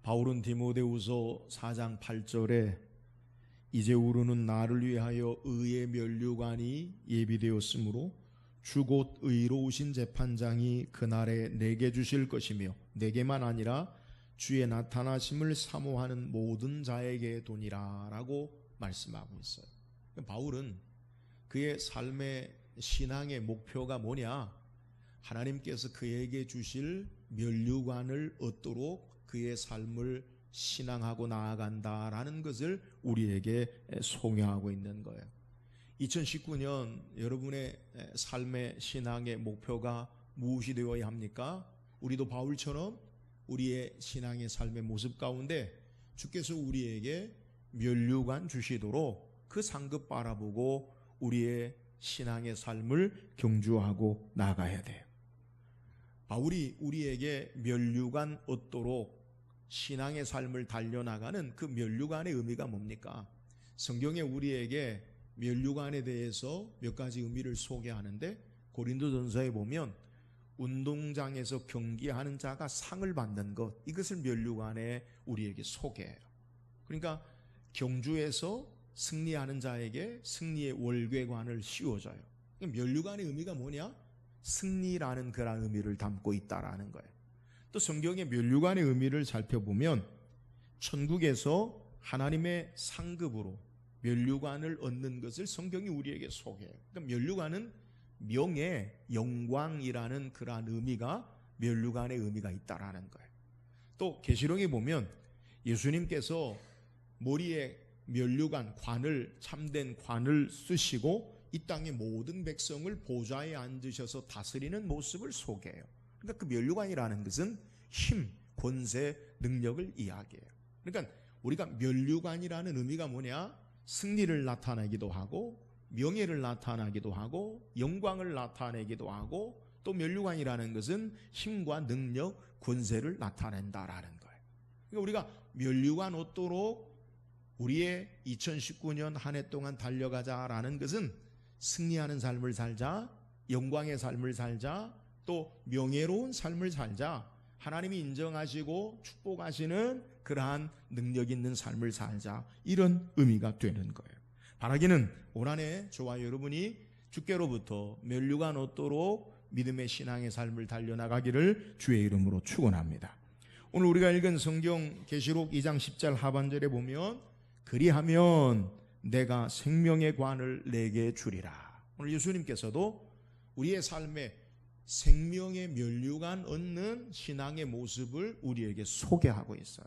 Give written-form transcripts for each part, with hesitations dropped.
바울은 디모데후서 4장 8절에 이제 우리는 나를 위하여 의의 면류관이 예비되었으므로 주 곧 의로우신 재판장이 그날에 내게 주실 것이며 내게만 아니라 주의 나타나심을 사모하는 모든 자에게 도니라 라고 말씀하고 있어요. 바울은 그의 삶의 신앙의 목표가 뭐냐? 하나님께서 그에게 주실 면류관을 얻도록 그의 삶을 신앙하고 나아간다라는 것을 우리에게 송여하고 있는 거예요. 2019년 여러분의 삶의 신앙의 목표가 무엇이 되어야 합니까? 우리도 바울처럼 우리의 신앙의 삶의 모습 가운데 주께서 우리에게 면류관 주시도록 그 상급 바라보고 우리의 신앙의 삶을 경주하고 나가야 돼요. 바울이 우리에게 면류관 얻도록 신앙의 삶을 달려나가는 그 면류관의 의미가 뭡니까? 성경에 우리에게 면류관에 대해서 몇 가지 의미를 소개하는데 고린도전서에 보면 운동장에서 경기하는 자가 상을 받는 것, 이것을 면류관에 우리에게 소개해요. 그러니까 경주에서 승리하는 자에게 승리의 월궤관을 씌워줘요. 면류관의 의미가 뭐냐? 승리라는 그런 의미를 담고 있다라는 거예요. 또 성경의 면류관의 의미를 살펴보면 천국에서 하나님의 상급으로 면류관을 얻는 것을 성경이 우리에게 소개해요. 그러니까 면류관은 명예, 영광이라는 그러한 의미가 면류관의 의미가 있다라는 거예요. 또 계시록에 보면 예수님께서 머리에 면류관, 관을, 참된 관을 쓰시고 이 땅의 모든 백성을 보좌에 앉으셔서 다스리는 모습을 소개해요. 그러니까 그 면류관이라는 것은 힘, 권세, 능력을 이야기해요. 그러니까 우리가 면류관이라는 의미가 뭐냐? 승리를 나타내기도 하고 명예를 나타내기도 하고 영광을 나타내기도 하고 또 면류관이라는 것은 힘과 능력, 권세를 나타낸다라는 거예요. 그러니까 우리가 면류관 얻도록 우리의 2019년 한 해 동안 달려가자라는 것은 승리하는 삶을 살자, 영광의 삶을 살자, 또 명예로운 삶을 살자, 하나님이 인정하시고 축복하시는 그러한 능력 있는 삶을 살자, 이런 의미가 되는 거예요. 바라기는 올 한 해 저와 여러분이 주께로부터 면류관 얻도록 믿음의 신앙의 삶을 달려나가기를 주의 이름으로 축원합니다. 오늘 우리가 읽은 성경 계시록 2장 10절 하반절에 보면 그리하면 내가 생명의 관을 내게 주리라. 오늘 예수님께서도 우리의 삶에 생명의 면류관 얻는 신앙의 모습을 우리에게 소개하고 있어요.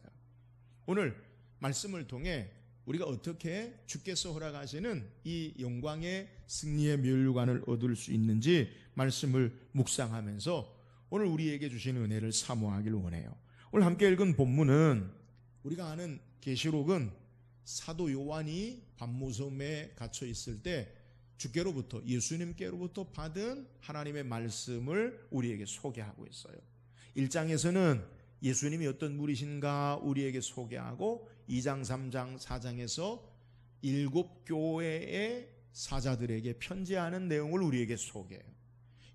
오늘 말씀을 통해 우리가 어떻게 주께서 허락하시는 이 영광의 승리의 면류관을 얻을 수 있는지 말씀을 묵상하면서 오늘 우리에게 주시는 은혜를 사모하길 원해요. 오늘 함께 읽은 본문은 우리가 아는 계시록은 사도 요한이 밤모섬에 갇혀 있을 때 주께로부터, 예수님께로부터 받은 하나님의 말씀을 우리에게 소개하고 있어요. 1장에서는 예수님이 어떤 분이신가 우리에게 소개하고 2장, 3장, 4장에서 7교회의 사자들에게 편지하는 내용을 우리에게 소개해요.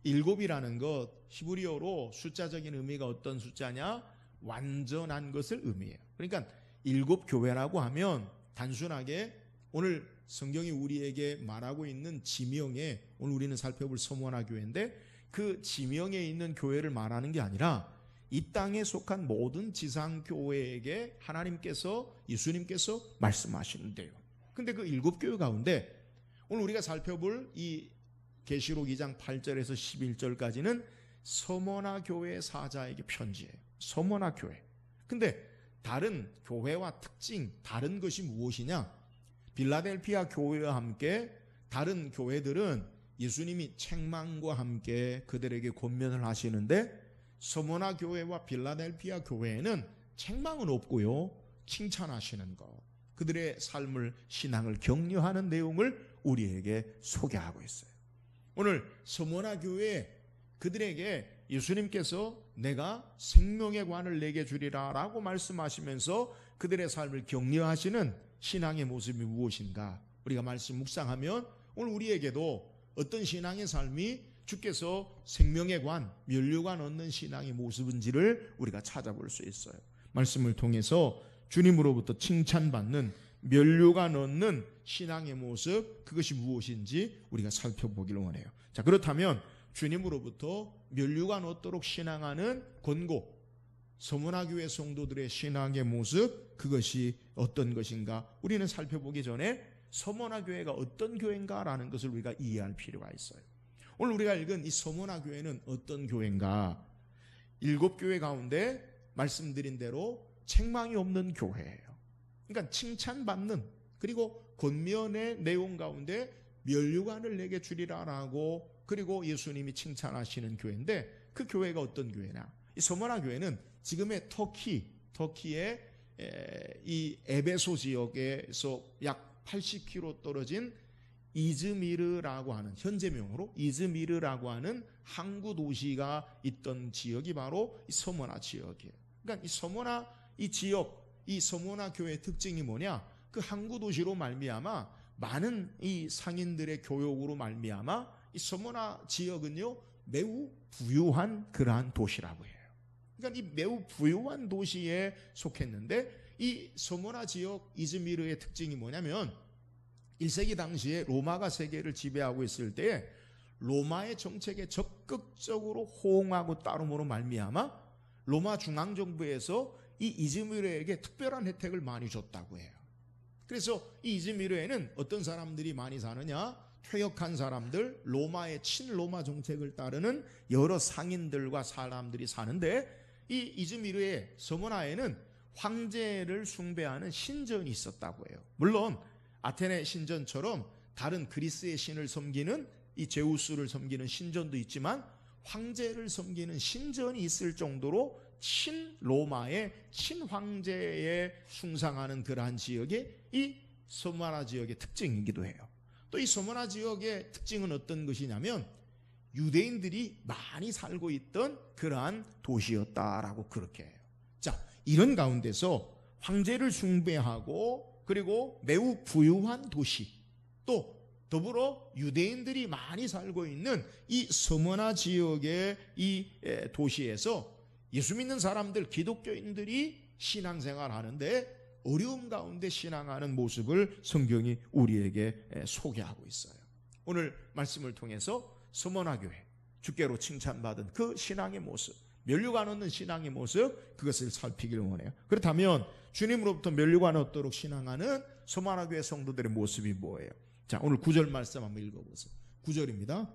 7이라는 것, 히브리어로 숫자적인 의미가 어떤 숫자냐? 완전한 것을 의미해요. 그러니까 7교회라고 하면 단순하게 오늘 성경이 우리에게 말하고 있는 지명에, 오늘 우리는 살펴볼 서머나 교회인데 그 지명에 있는 교회를 말하는 게 아니라 이 땅에 속한 모든 지상교회에게 하나님께서, 예수님께서 말씀하시는데요. 근데 그 7교회 가운데 오늘 우리가 살펴볼 이 계시록 2장 8절에서 11절까지는 서머나 교회 사자에게 편지해요. 서머나 교회. 근데 다른 교회와 특징, 다른 것이 무엇이냐? 빌라델피아 교회와 함께 다른 교회들은 예수님이 책망과 함께 그들에게 권면을 하시는데 서머나 교회와 빌라델피아 교회에는 책망은 없고요, 칭찬하시는 것, 그들의 삶을, 신앙을 격려하는 내용을 우리에게 소개하고 있어요. 오늘 서머나 교회 그들에게 예수님께서 내가 생명의 관을 내게 주리라 라고 말씀하시면서 그들의 삶을 격려하시는 신앙의 모습이 무엇인가 우리가 말씀 묵상하면 오늘 우리에게도 어떤 신앙의 삶이 주께서 생명의 관, 면류관 얻는 신앙의 모습인지를 우리가 찾아볼 수 있어요. 말씀을 통해서 주님으로부터 칭찬받는 면류관 얻는 신앙의 모습, 그것이 무엇인지 우리가 살펴보기를 원해요. 자, 그렇다면 주님으로부터 면류관 얻도록 신앙하는 권고, 서문화교회 성도들의 신앙의 모습, 그것이 어떤 것인가 우리는 살펴보기 전에 서문화교회가 어떤 교회인가라는 것을 우리가 이해할 필요가 있어요. 오늘 우리가 읽은 이 서문화교회는 어떤 교회인가? 7교회 가운데 말씀드린 대로 책망이 없는 교회예요. 그러니까 칭찬받는, 그리고 권면의 내용 가운데 면류관을 내게 주리라라고, 그리고 예수님이 칭찬하시는 교회인데, 그 교회가 어떤 교회냐? 이 서문화교회는 지금의 터키의 이 에베소 지역에서 약 80km 떨어진 이즈미르라고 하는, 현재명으로 이즈미르라고 하는 항구 도시가 있던 지역이 바로 이 서문화 지역이에요. 그러니까 이 서문화 이 지역, 이 서문화 교회의 특징이 뭐냐? 그 항구 도시로 말미암아 많은 이 상인들의 교역으로 말미암아 이 서문화 지역은요 매우 부유한 그러한 도시라고 해요. 그러니까 이 매우 부유한 도시에 속했는데, 이 서문화 지역 이즈미르의 특징이 뭐냐면 1세기 당시에 로마가 세계를 지배하고 있을 때 로마의 정책에 적극적으로 호응하고 따름으로 말미암아 로마 중앙정부에서 이 이즈미르에게 특별한 혜택을 많이 줬다고 해요. 그래서 이 이즈미르에는 어떤 사람들이 많이 사느냐? 퇴역한 사람들, 로마의 친로마 정책을 따르는 여러 상인들과 사람들이 사는데, 이 이즈미르의 서문화에는 황제를 숭배하는 신전이 있었다고 해요. 물론 아테네 신전처럼 다른 그리스의 신을 섬기는 이 제우스를 섬기는 신전도 있지만, 황제를 섬기는 신전이 있을 정도로 친로마의 친황제에 숭상하는 그러한 지역이 이 서문화 지역의 특징이기도 해요. 또 이 서문화 지역의 특징은 어떤 것이냐면 유대인들이 많이 살고 있던 그러한 도시였다라고 그렇게 해요. 자, 이런 가운데서 황제를 숭배하고 그리고 매우 부유한 도시, 또 더불어 유대인들이 많이 살고 있는 이 서문화 지역의 이 도시에서 예수 믿는 사람들, 기독교인들이 신앙생활 하는데 어려움 가운데 신앙하는 모습을 성경이 우리에게 소개하고 있어요. 오늘 말씀을 통해서 서문화 교회, 주께로 칭찬받은 그 신앙의 모습, 면류관 얻는 신앙의 모습, 그것을 살피기를 원해요. 그렇다면 주님으로부터 면류관 얻도록 신앙하는 서문화 교회 성도들의 모습이 뭐예요? 자, 오늘 9절 말씀 한번 읽어보세요. 9절입니다.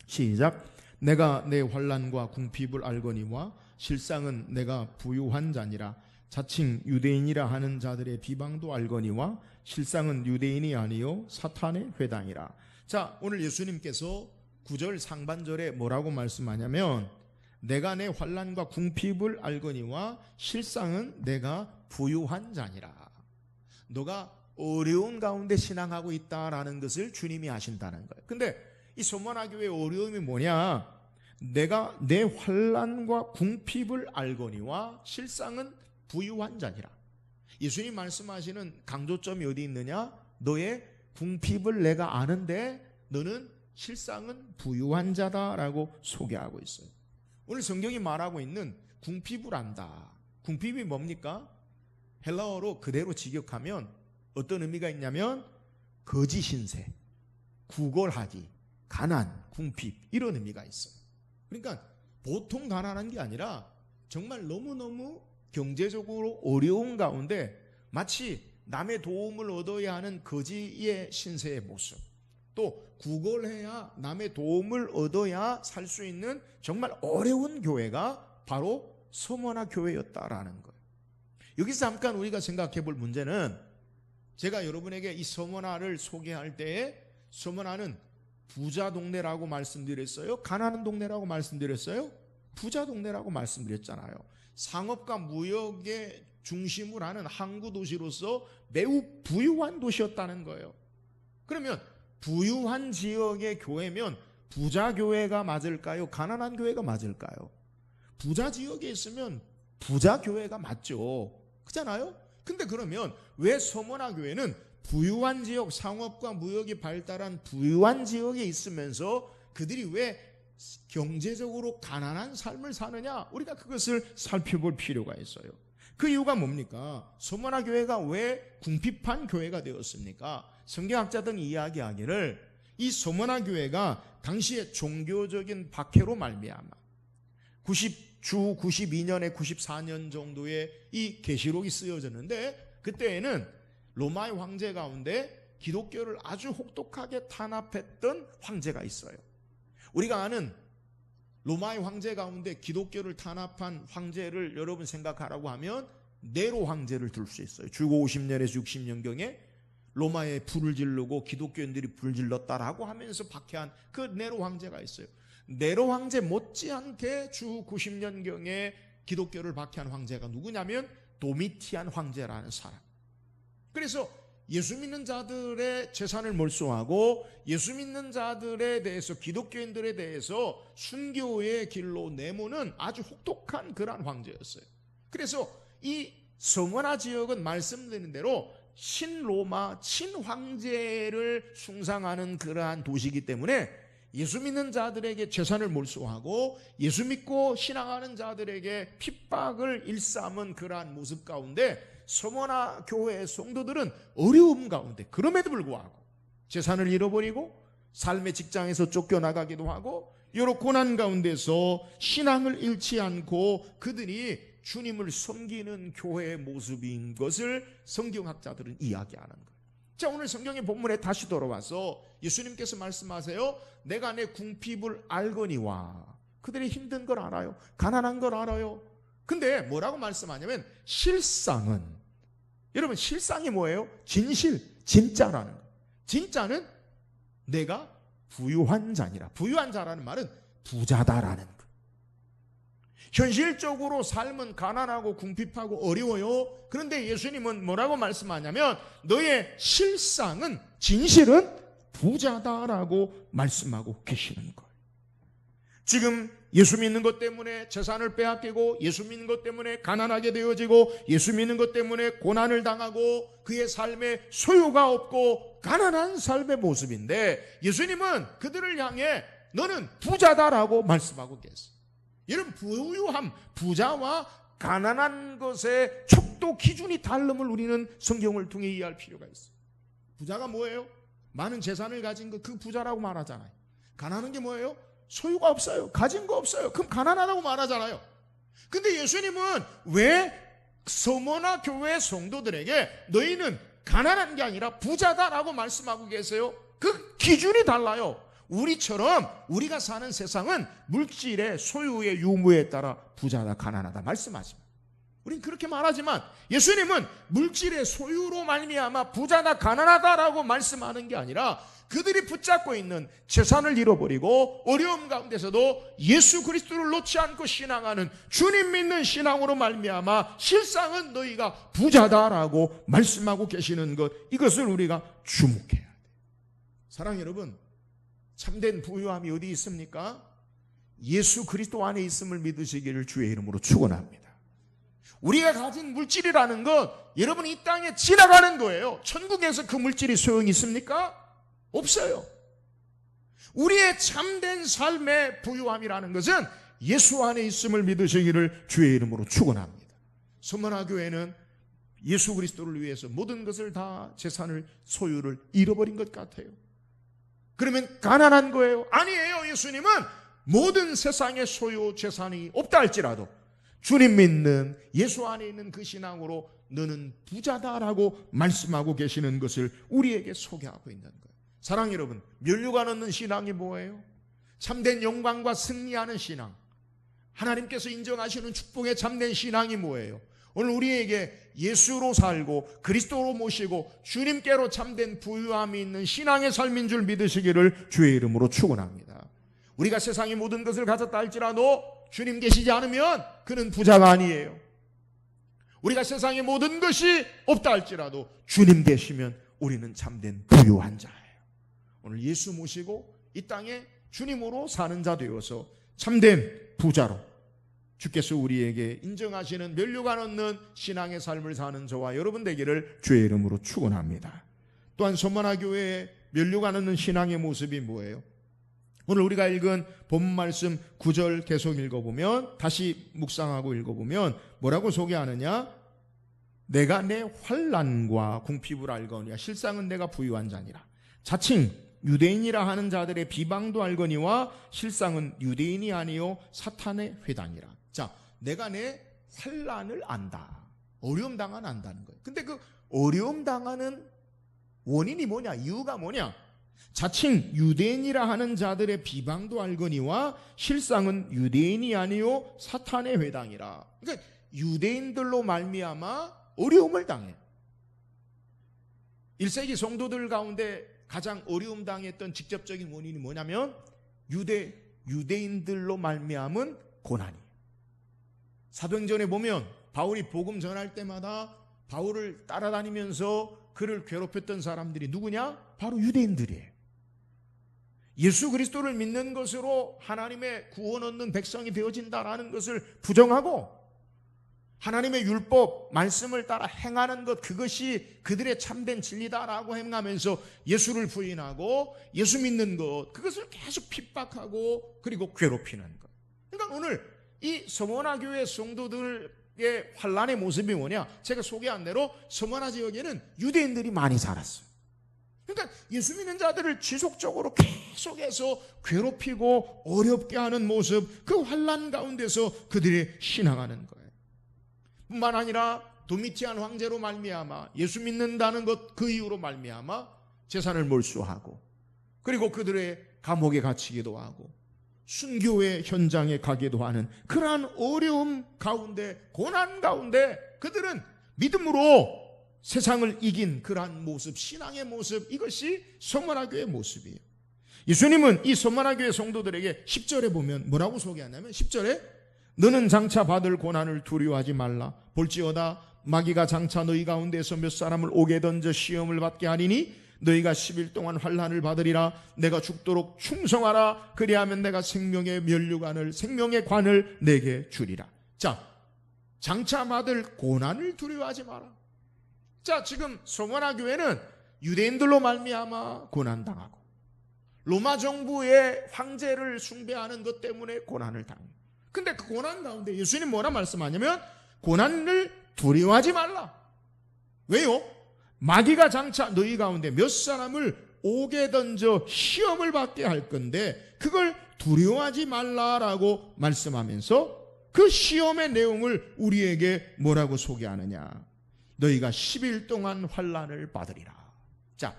시작. 내가 내 환난과 궁핍을 알거니와 실상은 내가 부유한 자니라. 자칭 유대인이라 하는 자들의 비방도 알거니와 실상은 유대인이 아니요 사탄의 회당이라. 자, 오늘 예수님께서 9절 상반절에 뭐라고 말씀하냐면, 내가 내 환난과 궁핍을 알거니와 실상은 내가 부유한 자니라. 너가 어려운 가운데 신앙하고 있다라는 것을 주님이 아신다는 거예요. 근데 이 서문화 교회의 어려움이 뭐냐? 내가 내 환난과 궁핍을 알거니와 실상은 부유한 자니라. 예수님 말씀하시는 강조점이 어디 있느냐? 너의 궁핍을 내가 아는데 너는 실상은 부유한 자다라고 소개하고 있어요. 오늘 성경이 말하고 있는 궁핍을 안다. 궁핍이 뭡니까? 헬라어로 그대로 직역하면 어떤 의미가 있냐면 거지 신세, 구걸하기, 가난, 궁핍, 이런 의미가 있어요. 그러니까 보통 가난한 게 아니라 정말 너무너무 경제적으로 어려운 가운데 마치 남의 도움을 얻어야 하는 거지의 신세의 모습, 또 구걸해야 남의 도움을 얻어야 살 수 있는 정말 어려운 교회가 바로 서문화 교회였다라는 거예요. 여기서 잠깐 우리가 생각해 볼 문제는, 제가 여러분에게 이 서문화를 소개할 때에 서문화는 부자 동네라고 말씀드렸어요? 가난한 동네라고 말씀드렸어요? 부자 동네라고 말씀드렸잖아요. 상업과 무역의 중심을 하는 항구 도시로서 매우 부유한 도시였다는 거예요. 그러면 부유한 지역의 교회면 부자 교회가 맞을까요? 가난한 교회가 맞을까요? 부자 지역에 있으면 부자 교회가 맞죠. 그렇잖아요? 근데 그러면 왜 서문화 교회는 부유한 지역, 상업과 무역이 발달한 부유한 지역에 있으면서 그들이 왜 경제적으로 가난한 삶을 사느냐? 우리가 그것을 살펴볼 필요가 있어요. 그 이유가 뭡니까? 서머나 교회가 왜 궁핍한 교회가 되었습니까? 성경학자들은 이야기하기를 이 서머나 교회가 당시에 종교적인 박해로 말미암아 92년에 94년 정도에 이 계시록이 쓰여졌는데, 그때에는 로마의 황제 가운데 기독교를 아주 혹독하게 탄압했던 황제가 있어요. 우리가 아는 로마의 황제 가운데 기독교를 탄압한 황제를 여러분 생각하라고 하면 네로 황제를 들 수 있어요. 주고 50년에서 60년경에 로마에 불을 지르고 기독교인들이 불을 질렀다라고 하면서 박해한 그 네로 황제가 있어요. 네로 황제 못지않게 주 90년경에 기독교를 박해한 황제가 누구냐면 도미티안 황제라는 사람. 그래서 예수 믿는 자들의 재산을 몰수하고 예수 믿는 자들에 대해서, 기독교인들에 대해서 순교의 길로 내모는 아주 혹독한 그러한 황제였어요. 그래서 이 서머나 지역은 말씀드린 대로 신로마 친황제를 숭상하는 그러한 도시이기 때문에 예수 믿는 자들에게 재산을 몰수하고 예수 믿고 신앙하는 자들에게 핍박을 일삼은 그러한 모습 가운데 서머나 교회의 성도들은 어려움 가운데, 그럼에도 불구하고 재산을 잃어버리고 삶의 직장에서 쫓겨나가기도 하고 여러 고난 가운데서 신앙을 잃지 않고 그들이 주님을 섬기는 교회의 모습인 것을 성경학자들은 이야기하는 거예요. 자, 오늘 성경의 본문에 다시 돌아와서 예수님께서 말씀하세요. 내가 내 궁핍을 알거니와. 그들이 힘든 걸 알아요. 가난한 걸 알아요. 근데 뭐라고 말씀하냐면 실상은, 여러분 실상이 뭐예요? 진실, 진짜라는 거. 진짜는 내가 부유한 자니라. 부유한 자라는 말은 부자다라는 거. 현실적으로 삶은 가난하고 궁핍하고 어려워요. 그런데 예수님은 뭐라고 말씀하냐면 너의 실상은, 진실은 부자다라고 말씀하고 계시는 거예요. 지금 예수 믿는 것 때문에 재산을 빼앗기고 예수 믿는 것 때문에 가난하게 되어지고 예수 믿는 것 때문에 고난을 당하고 그의 삶에 소유가 없고 가난한 삶의 모습인데, 예수님은 그들을 향해 너는 부자다라고 말씀하고 계세요. 여러분, 부유함, 부자와 가난한 것의 척도 기준이 다름을 우리는 성경을 통해 이해할 필요가 있어요. 부자가 뭐예요? 많은 재산을 가진 것, 그 부자라고 말하잖아요. 가난한 게 뭐예요? 소유가 없어요. 가진 거 없어요. 그럼 가난하다고 말하잖아요. 근데 예수님은 왜 서머나 교회 성도들에게 너희는 가난한 게 아니라 부자다라고 말씀하고 계세요? 그 기준이 달라요. 우리처럼 우리가 사는 세상은 물질의 소유의 유무에 따라 부자다 가난하다 말씀하십니다. 우린 그렇게 말하지만 예수님은 물질의 소유로 말미암아 부자다 가난하다라고 말씀하는 게 아니라 그들이 붙잡고 있는 재산을 잃어버리고 어려움 가운데서도 예수 그리스도를 놓지 않고 신앙하는 주님 믿는 신앙으로 말미암아 실상은 너희가 부자다라고 말씀하고 계시는 것, 이것을 우리가 주목해야 돼요. 사랑하는 여러분, 참된 부유함이 어디 있습니까? 예수 그리스도 안에 있음을 믿으시기를 주의 이름으로 축원합니다. 우리가 가진 물질이라는 것, 여러분 이 땅에 지나가는 거예요. 천국에서 그 물질이 소용이 있습니까? 없어요. 우리의 참된 삶의 부유함이라는 것은 예수 안에 있음을 믿으시기를 주의 이름으로 축원합니다. 서머나 교회는 예수 그리스도를 위해서 모든 것을 다 재산을, 소유를 잃어버린 것 같아요. 그러면 가난한 거예요? 아니에요. 예수님은 모든 세상의 소유, 재산이 없다 할지라도 주님 믿는 예수 안에 있는 그 신앙으로 너는 부자다라고 말씀하고 계시는 것을 우리에게 소개하고 있는 거예요. 사랑 여러분, 면류관 얻는 신앙이 뭐예요? 참된 영광과 승리하는 신앙, 하나님께서 인정하시는 축복의 참된 신앙이 뭐예요? 오늘 우리에게 예수로 살고 그리스도로 모시고 주님께로 참된 부유함이 있는 신앙의 삶인 줄 믿으시기를 주의 이름으로 축원합니다. 우리가 세상의 모든 것을 가졌다 할지라도 주님 계시지 않으면 그는 부자가 아니에요. 우리가 세상의 모든 것이 없다 할지라도 주님 계시면 우리는 참된 부유한 자예요. 오늘 예수 모시고 이 땅에 주님으로 사는 자 되어서 참된 부자로 주께서 우리에게 인정하시는 면류관 얻는 신앙의 삶을 사는 저와 여러분 되기를 주의 이름으로 축원합니다. 또한 서머나 교회의 면류관 얻는 신앙의 모습이 뭐예요? 오늘 우리가 읽은 본문 말씀 9절 계속 읽어보면, 다시 묵상하고 읽어보면 뭐라고 소개하느냐? 내가 내 환난과 궁핍을 알거니와 실상은 내가 부유한 자니라. 자칭 유대인이라 하는 자들의 비방도 알거니와 실상은 유대인이 아니요 사탄의 회당이라. 자, 내가 내 환난을 안다. 어려움 당한 안다는 거예요. 근데 그 어려움 당하는 원인이 뭐냐? 이유가 뭐냐? 자칭 유대인이라 하는 자들의 비방도 알거니와 실상은 유대인이 아니요 사탄의 회당이라. 그러니까 유대인들로 말미암아 어려움을 당해. 1세기 성도들 가운데 가장 어려움 당했던 직접적인 원인이 뭐냐면 유대인들로 말미암은 고난이에요. 사도행전에 보면 바울이 복음 전할 때마다 바울을 따라다니면서 그를 괴롭혔던 사람들이 누구냐? 바로 유대인들이에요. 예수 그리스도를 믿는 것으로 하나님의 구원 얻는 백성이 되어진다라는 것을 부정하고 하나님의 율법 말씀을 따라 행하는 것, 그것이 그들의 참된 진리다라고 행하면서 예수를 부인하고 예수 믿는 것, 그것을 계속 핍박하고 그리고 괴롭히는 것. 그러니까 오늘 이 서머나 교회 성도들의 환난의 모습이 뭐냐? 제가 소개한 대로 서머나 지역에는 유대인들이 많이 살았어요. 그러니까 예수 믿는 자들을 지속적으로 계속해서 괴롭히고 어렵게 하는 모습, 그 환난 가운데서 그들이 신앙하는 거예요. 뿐만 아니라 도미티안 황제로 말미암아 예수 믿는다는 것, 그 이유로 말미암아 재산을 몰수하고 그리고 그들의 감옥에 갇히기도 하고 순교의 현장에 가기도 하는 그러한 어려움 가운데, 고난 가운데 그들은 믿음으로 세상을 이긴 그러한 모습, 신앙의 모습, 이것이 서머나 교회의 모습이에요. 예수님은 이 서머나 교회 성도들에게 10절에 보면 뭐라고 소개하냐면 10절에 너는 장차 받을 고난을 두려워하지 말라. 볼지어다 마귀가 장차 너희 가운데서 몇 사람을 옥에 던져 시험을 받게 하리니 너희가 10일 동안 환난을 받으리라. 내가 죽도록 충성하라. 그리하면 내가 생명의 면류관을, 생명의 관을 내게 주리라. 자, 장차 받을 고난을 두려워하지 마라. 자, 지금 서머나 교회는 유대인들로 말미암아 고난당하고 로마 정부의 황제를 숭배하는 것 때문에 고난을 당해요. 근데 그 고난 가운데 예수님 뭐라 말씀하냐면 고난을 두려워하지 말라. 왜요? 마귀가 장차 너희 가운데 몇 사람을 옥에 던져 시험을 받게 할 건데 그걸 두려워하지 말라라고 말씀하면서 그 시험의 내용을 우리에게 뭐라고 소개하느냐? 너희가 10일 동안 환난을 받으리라. 자,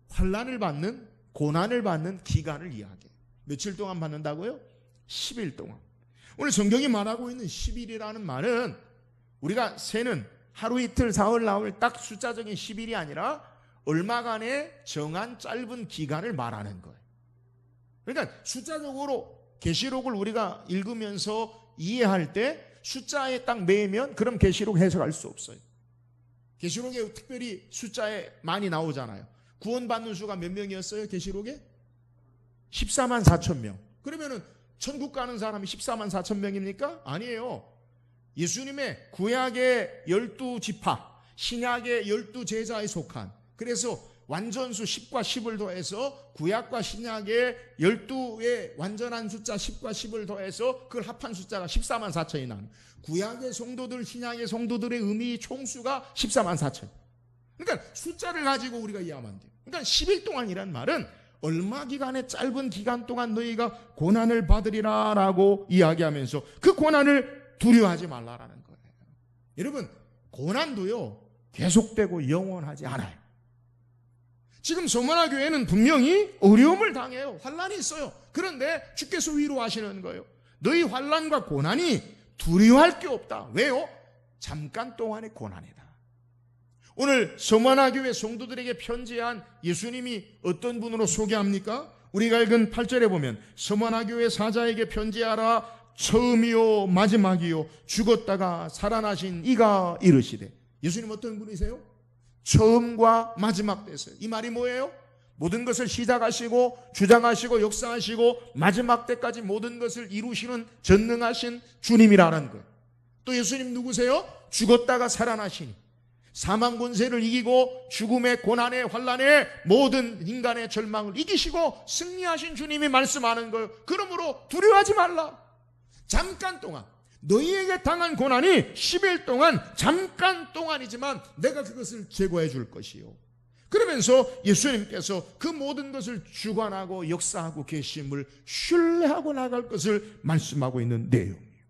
환난을 받는, 고난을 받는 기간을 이야기해요. 며칠 동안 받는다고요? 10일 동안. 오늘 성경이 말하고 있는 10일이라는 말은 우리가 세는 하루 이틀 사흘 나흘 딱 숫자적인 10일이 아니라 얼마간의 정한 짧은 기간을 말하는 거예요. 그러니까 숫자적으로 계시록을 우리가 읽으면서 이해할 때 숫자에 딱 매이면 그럼 계시록 해석할 수 없어요. 계시록에 특별히 숫자에 많이 나오잖아요. 구원받는 수가 몇 명이었어요? 계시록에? 14만 4천 명. 그러면은 천국 가는 사람이 14만 4천 명입니까? 아니에요. 예수님의 구약의 12지파, 신약의 12제자에 속한, 그래서 완전수 10과 10을 더해서 구약과 신약의 12의 완전한 숫자 10과 10을 더해서 그걸 합한 숫자가 14만 4천이 나는, 구약의 성도들, 신약의 성도들의 의미 총수가 14만 4천. 그러니까 숫자를 가지고 우리가 이해하면 안 돼요. 그러니까 10일 동안이란 말은 얼마 기간의 짧은 기간 동안 너희가 고난을 받으리라 라고 이야기하면서 그 고난을 두려워하지 말라라는 거예요. 여러분, 고난도요 계속되고 영원하지 않아요. 지금 서머나 교회는 분명히 어려움을 당해요. 환난이 있어요. 그런데 주께서 위로하시는 거예요. 너희 환난과 고난이 두려워할 게 없다. 왜요? 잠깐 동안의 고난이다. 오늘 서머나 교회 성도들에게 편지한 예수님이 어떤 분으로 소개합니까? 우리가 읽은 8절에 보면 서머나 교회 사자에게 편지하라. 처음이요 마지막이요 죽었다가 살아나신 이가 이르시되. 예수님 어떤 분이세요? 처음과 마지막 때세요. 이 말이 뭐예요? 모든 것을 시작하시고 주장하시고 역사하시고 마지막 때까지 모든 것을 이루시는 전능하신 주님이라는 거예요. 또 예수님 누구세요? 죽었다가 살아나시니 사망 권세를 이기고 죽음의 고난의 환난의 모든 인간의 절망을 이기시고 승리하신 주님이 말씀하는 거예요. 그러므로 두려워하지 말라. 잠깐 동안 너희에게 당한 고난이 10일 동안 잠깐 동안이지만 내가 그것을 제거해 줄 것이요. 그러면서 예수님께서 그 모든 것을 주관하고 역사하고 계심을 신뢰하고 나갈 것을 말씀하고 있는 내용이에요.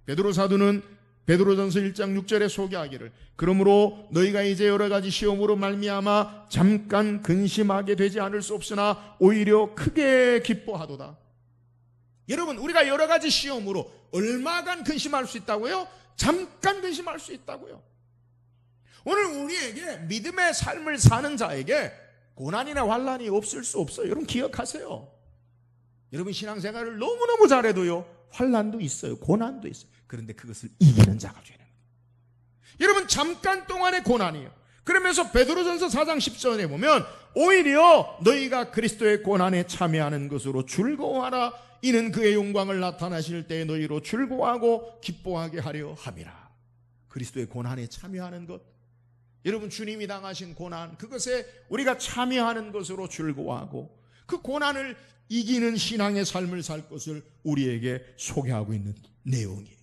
베드로 사도는 베드로전서 1장 6절에 소개하기를 그러므로 너희가 이제 여러 가지 시험으로 말미암아 잠깐 근심하게 되지 않을 수 없으나 오히려 크게 기뻐하도다. 여러분, 우리가 여러 가지 시험으로 얼마간 근심할 수 있다고요? 잠깐 근심할 수 있다고요. 오늘 우리에게 믿음의 삶을 사는 자에게 고난이나 환난이 없을 수 없어요. 여러분 기억하세요. 여러분 신앙생활을 너무너무 잘해도요, 환난도 있어요, 고난도 있어요. 그런데 그것을 이기는 자가 되는 거예요. 여러분 잠깐 동안의 고난이에요. 그러면서 베드로전서 4장 10절에 보면 오히려 너희가 그리스도의 고난에 참여하는 것으로 즐거워하라. 이는 그의 영광을 나타나실 때에 너희로 즐거워하고 기뻐하게 하려 함이라. 그리스도의 고난에 참여하는 것, 여러분 주님이 당하신 고난, 그것에 우리가 참여하는 것으로 즐거워하고 그 고난을 이기는 신앙의 삶을 살 것을 우리에게 소개하고 있는 내용이에요.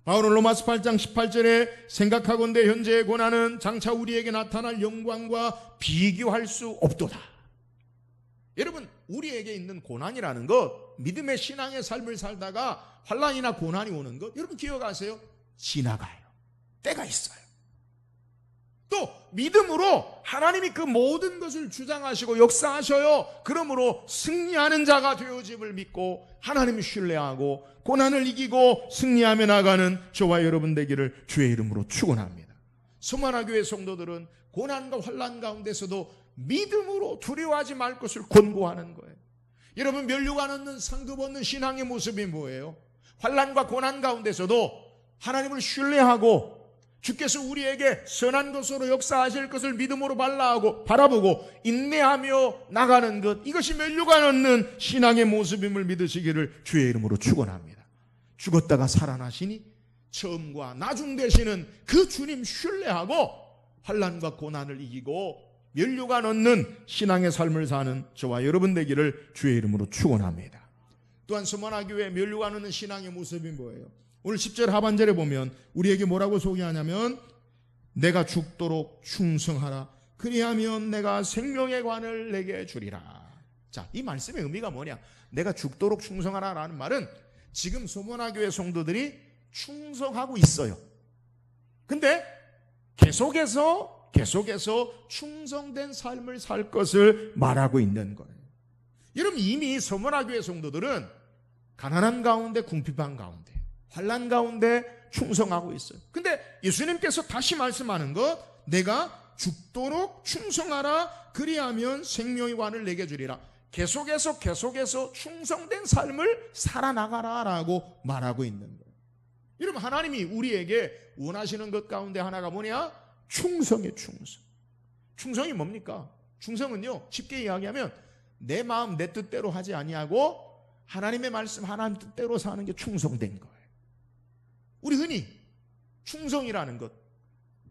바울은 로마서 8장 18절에 생각하건대 현재의 고난은 장차 우리에게 나타날 영광과 비교할 수 없도다. 여러분 우리에게 있는 고난이라는 것, 믿음의 신앙의 삶을 살다가 환난이나 고난이 오는 것, 여러분 기억하세요? 지나가요. 때가 있어요. 또 믿음으로 하나님이 그 모든 것을 주장하시고 역사하셔요. 그러므로 승리하는 자가 되어짐을 믿고 하나님을 신뢰하고 고난을 이기고 승리하며 나가는 저와 여러분 되기를 주의 이름으로 축원합니다. 서만화교회 성도들은 고난과 환난 가운데서도 믿음으로 두려워하지 말 것을 권고하는 거예요. 여러분 면류관 없는 상급 없는 신앙의 모습이 뭐예요? 환난과 고난 가운데서도 하나님을 신뢰하고 주께서 우리에게 선한 것으로 역사하실 것을 믿음으로 바라보고 인내하며 나가는 것, 이것이 면류관 없는 신앙의 모습임을 믿으시기를 주의 이름으로 축원합니다. 죽었다가 살아나시니 처음과 나중 되시는 그 주님 신뢰하고 환난과 고난을 이기고 면류관 없는 신앙의 삶을 사는 저와 여러분 되기를 주의 이름으로 축원합니다. 또한 서만화교회 면류관 없는 신앙의 모습이 뭐예요? 오늘 10절 하반절에 보면 우리에게 뭐라고 소개하냐면 내가 죽도록 충성하라. 그리하면 내가 생명의 관을 내게 주리라. 자, 이 말씀의 의미가 뭐냐? 내가 죽도록 충성하라 라는 말은 지금 서만화교회 성도들이 충성하고 있어요. 근데 계속해서 충성된 삶을 살 것을 말하고 있는 거예요. 여러분 이미 서만화교회 성도들은 가난한 가운데 궁핍한 가운데 환난 가운데 충성하고 있어요. 근데 예수님께서 다시 말씀하는 것, 내가 죽도록 충성하라. 그리하면 생명의 관을 내게 주리라. 계속해서 충성된 삶을 살아나가라 라고 말하고 있는 거예요. 여러분 하나님이 우리에게 원하시는 것 가운데 하나가 뭐냐? 충성이에요. 충성이 뭡니까? 충성은요, 쉽게 이야기하면 내 마음 내 뜻대로 하지 아니하고 하나님의 말씀 하나님 뜻대로 사는 게 충성된 거예요. 우리 흔히 충성이라는 것,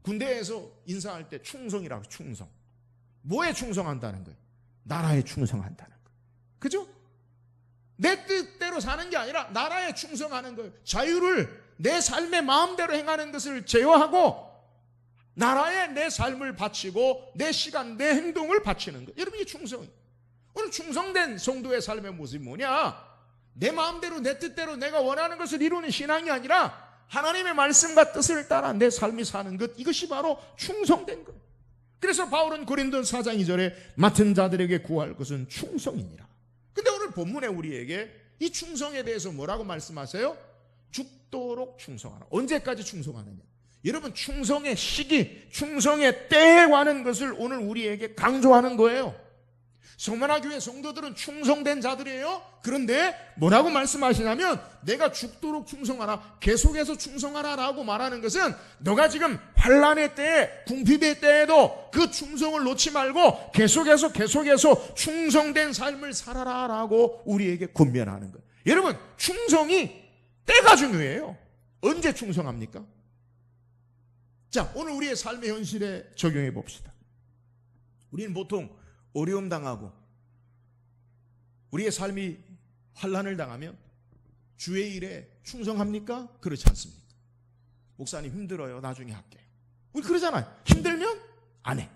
군대에서 인사할 때 충성이라고, 충성. 뭐에 충성한다는 거예요? 나라에 충성한다는 거예요. 그죠? 내 뜻대로 사는 게 아니라 나라에 충성하는 거예요. 자유를 내 삶의 마음대로 행하는 것을 제어하고 나라에 내 삶을 바치고 내 시간, 내 행동을 바치는 거예요. 여러분 이게 충성이에요. 오늘 충성된 성도의 삶의 모습이 뭐냐? 내 마음대로 내 뜻대로 내가 원하는 것을 이루는 신앙이 아니라 하나님의 말씀과 뜻을 따라 내 삶이 사는 것, 이것이 바로 충성된 것. 그래서 바울은 고린도서 4장 2절에 맡은 자들에게 구할 것은 충성이니라. 근데 오늘 본문에 우리에게 이 충성에 대해서 뭐라고 말씀하세요? 죽도록 충성하라. 언제까지 충성하느냐? 여러분 충성의 시기, 충성의 때에 관한 것을 오늘 우리에게 강조하는 거예요. 서만화교회 성도들은 충성된 자들이에요. 그런데 뭐라고 말씀하시냐면 내가 죽도록 충성하라, 계속해서 충성하라 라고 말하는 것은 너가 지금 환난의 때에, 궁핍의 때에도 그 충성을 놓지 말고 계속해서 충성된 삶을 살아라 라고 우리에게 권면하는 거예요. 여러분 충성이 때가 중요해요. 언제 충성합니까? 자, 오늘 우리의 삶의 현실에 적용해 봅시다. 우리는 보통 어려움 당하고 우리의 삶이 환난을 당하면 주의 일에 충성합니까? 그렇지 않습니까? 목사님 힘들어요. 나중에 할게요. 우리 그러잖아요. 힘들면 안 해.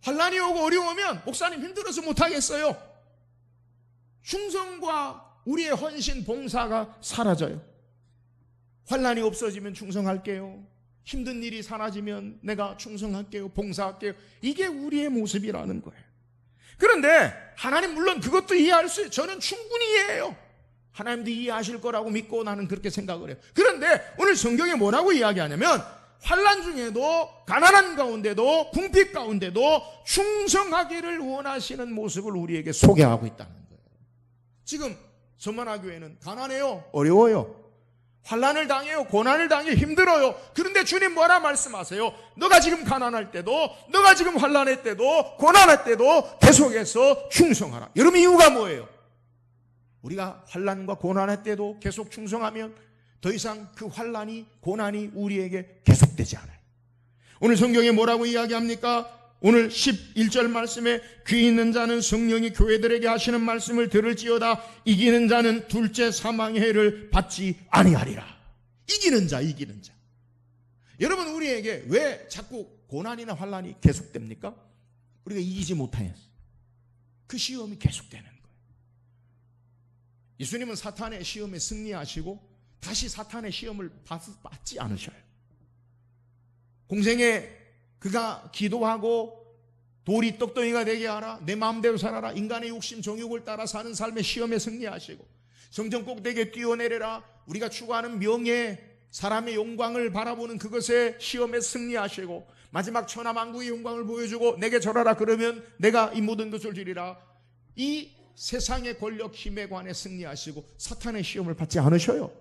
환난이 오고 어려우면 목사님 힘들어서 못하겠어요. 충성과 우리의 헌신 봉사가 사라져요. 환난이 없어지면 충성할게요. 힘든 일이 사라지면 내가 충성할게요. 봉사할게요. 이게 우리의 모습이라는 거예요. 그런데 하나님 물론 그것도 이해할 수 있어요. 저는 충분히 이해해요. 하나님도 이해하실 거라고 믿고 나는 그렇게 생각을 해요. 그런데 오늘 성경에 뭐라고 이야기하냐면 환난 중에도 가난한 가운데도 궁핍 가운데도 충성하기를 원하시는 모습을 우리에게 소개하고 있다는 거예요. 지금 서머나교회는 가난해요. 어려워요. 환난을 당해요. 고난을 당해요. 힘들어요. 그런데 주님 뭐라 말씀하세요? 너가 지금 가난할 때도, 너가 지금 환난할 때도, 고난할 때도 계속해서 충성하라. 여러분 이유가 뭐예요? 우리가 환난과 고난할 때도 계속 충성하면 더 이상 그 환난이 고난이 우리에게 계속되지 않아요. 오늘 성경에 뭐라고 이야기합니까? 오늘 11절 말씀에 귀 있는 자는 성령이 교회들에게 하시는 말씀을 들을지어다. 이기는 자는 둘째 사망의 해를 받지 아니하리라. 이기는 자, 이기는 자. 여러분 우리에게 왜 자꾸 고난이나 환난이 계속됩니까? 우리가 이기지 못해서 그 시험이 계속되는 거예요. 예수님은 사탄의 시험에 승리하시고 다시 사탄의 시험을 받지 않으셔요. 공생에 그가 기도하고 돌이 떡덩이가 되게 하라, 내 마음대로 살아라, 인간의 욕심 정욕을 따라 사는 삶의 시험에 승리하시고 성전 꼭대기에 뛰어내려라, 우리가 추구하는 명예, 사람의 영광을 바라보는 그것에 시험에 승리하시고 마지막 천하만국의 영광을 보여주고 내게 절하라 그러면 내가 이 모든 것을 주리라. 이 세상의 권력 힘에 관해 승리하시고 사탄의 시험을 받지 않으셔요.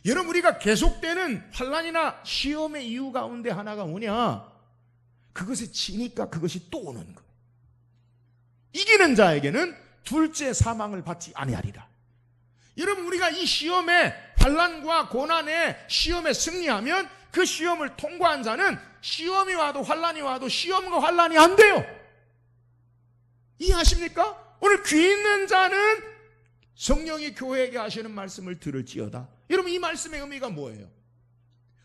여러분 우리가 계속되는 환난이나 시험의 이유 가운데 하나가 뭐냐? 그것에 지니까 그것이 또 오는 거예요. 이기는 자에게는 둘째 사망을 받지 아니하리라. 여러분 우리가 이 시험에 환난과 고난의 시험에 승리하면 그 시험을 통과한 자는 시험이 와도 환난이 와도 시험과 환난이 안 돼요. 이해하십니까? 오늘 귀 있는 자는 성령이 교회에게 하시는 말씀을 들을지어다. 여러분 이 말씀의 의미가 뭐예요?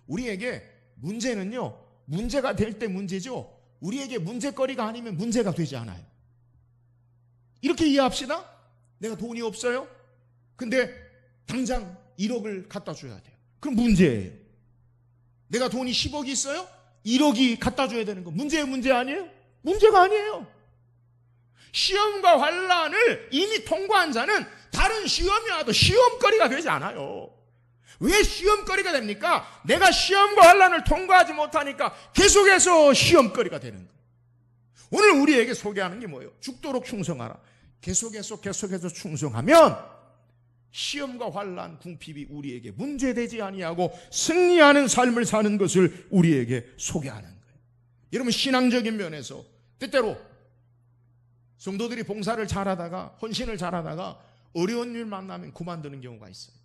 우리에게 문제는요, 문제가 될 때 문제죠, 우리에게 문제거리가 아니면 문제가 되지 않아요. 이렇게 이해합시다. 내가 돈이 없어요. 근데 당장 1억을 갖다 줘야 돼요. 그럼 문제예요. 내가 돈이 10억이 있어요. 1억이 갖다 줘야 되는 거 문제예요, 문제 아니에요? 문제가 아니에요. 시험과 환난을 이미 통과한 자는 다른 시험이 와도 시험거리가 되지 않아요. 왜 시험거리가 됩니까? 내가 시험과 환난을 통과하지 못하니까 계속해서 시험거리가 되는 거예요. 오늘 우리에게 소개하는 게 뭐예요? 죽도록 충성하라. 계속해서 충성하면 시험과 환난, 궁핍이 우리에게 문제되지 아니하고 승리하는 삶을 사는 것을 우리에게 소개하는 거예요. 여러분 신앙적인 면에서 때때로 성도들이 봉사를 잘하다가 헌신을 잘하다가 어려운 일 만나면 그만두는 경우가 있어요.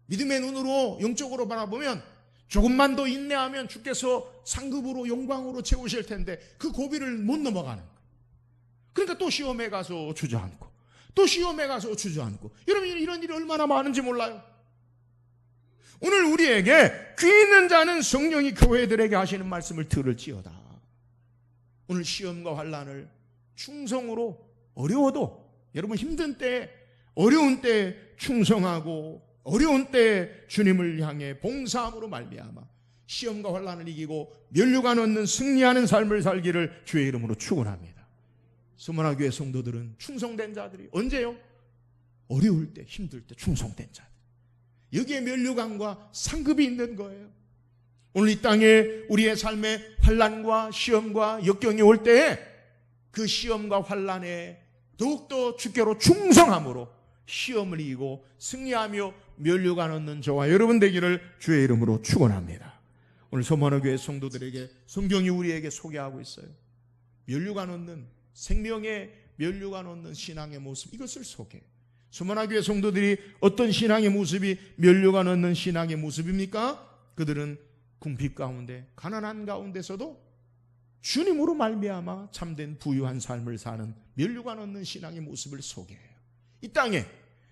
믿음의 눈으로 영적으로 바라보면 조금만 더 인내하면 주께서 상급으로 영광으로 채우실 텐데 그 고비를 못 넘어가는 거예요. 그러니까 또 시험에 가서 주저앉고 또 시험에 가서 주저앉고. 여러분 이런 일이 얼마나 많은지 몰라요. 오늘 우리에게 귀 있는 자는 성령이 교회들에게 하시는 말씀을 들을지어다. 오늘 시험과 환난을 충성으로, 어려워도 여러분 힘든 때, 어려운 때 충성하고 어려운 때 주님을 향해 봉사함으로 말미암아 시험과 환난을 이기고 면류관 얻는 승리하는 삶을 살기를 주의 이름으로 축원합니다. 서머나교회 성도들은 충성된 자들이 언제요? 어려울 때, 힘들 때 충성된 자들. 여기에 면류관과 상급이 있는 거예요. 오늘 이 땅에 우리의 삶에 환난과 시험과 역경이 올 때에 그 시험과 환난에 더욱더 주께로 충성함으로 시험을 이기고 승리하며 면류관 얻는 저와 여러분 되기를 주의 이름으로 축원합니다. 오늘 서머나교회 성도들에게 성경이 우리에게 소개하고 있어요. 면류관 얻는, 생명의 면류관 얻는 신앙의 모습, 이것을 소개해요. 서머나교회 성도들이 어떤 신앙의 모습이 면류관 얻는 신앙의 모습입니까? 그들은 궁핍 가운데, 가난한 가운데서도 주님으로 말미암아 참된 부유한 삶을 사는 면류관 얻는 신앙의 모습을 소개해요. 이 땅에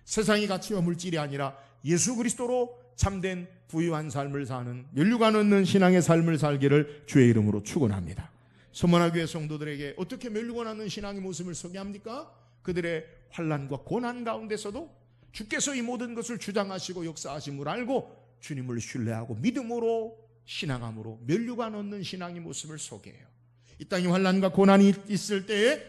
세상의 가치와 물질이 아니라 예수 그리스도로 참된 부유한 삶을 사는 면류관 없는 신앙의 삶을 살기를 주의 이름으로 축원합니다. 서문화교회 성도들에게 어떻게 면류관 없는 신앙의 모습을 소개합니까? 그들의 환난과 고난 가운데서도 주께서 이 모든 것을 주장하시고 역사하심을 알고 주님을 신뢰하고 믿음으로 신앙함으로 면류관 없는 신앙의 모습을 소개해요. 이 땅에 환난과 고난이 있을 때에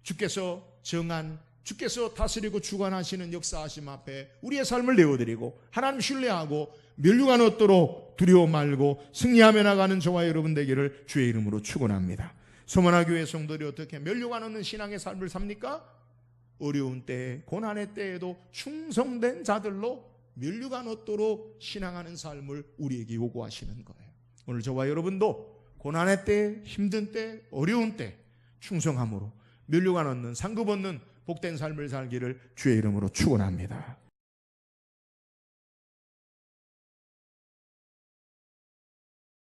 주께서 정한, 주께서 다스리고 주관하시는 역사하심 앞에 우리의 삶을 내어드리고 하나님 신뢰하고 면류관 없도록 두려워 말고 승리하며 나가는 저와 여러분 되기를 주의 이름으로 축원합니다. 서문화교회 성도들이 어떻게 면류관 없는 신앙의 삶을 삽니까? 어려운 때에, 고난의 때에도 충성된 자들로 면류관 없도록 신앙하는 삶을 우리에게 요구하시는 거예요. 오늘 저와 여러분도 고난의 때, 힘든 때, 어려운 때 충성함으로 면류관 없는, 상급 없는 복된 삶을 살기를 주의 이름으로 축원합니다.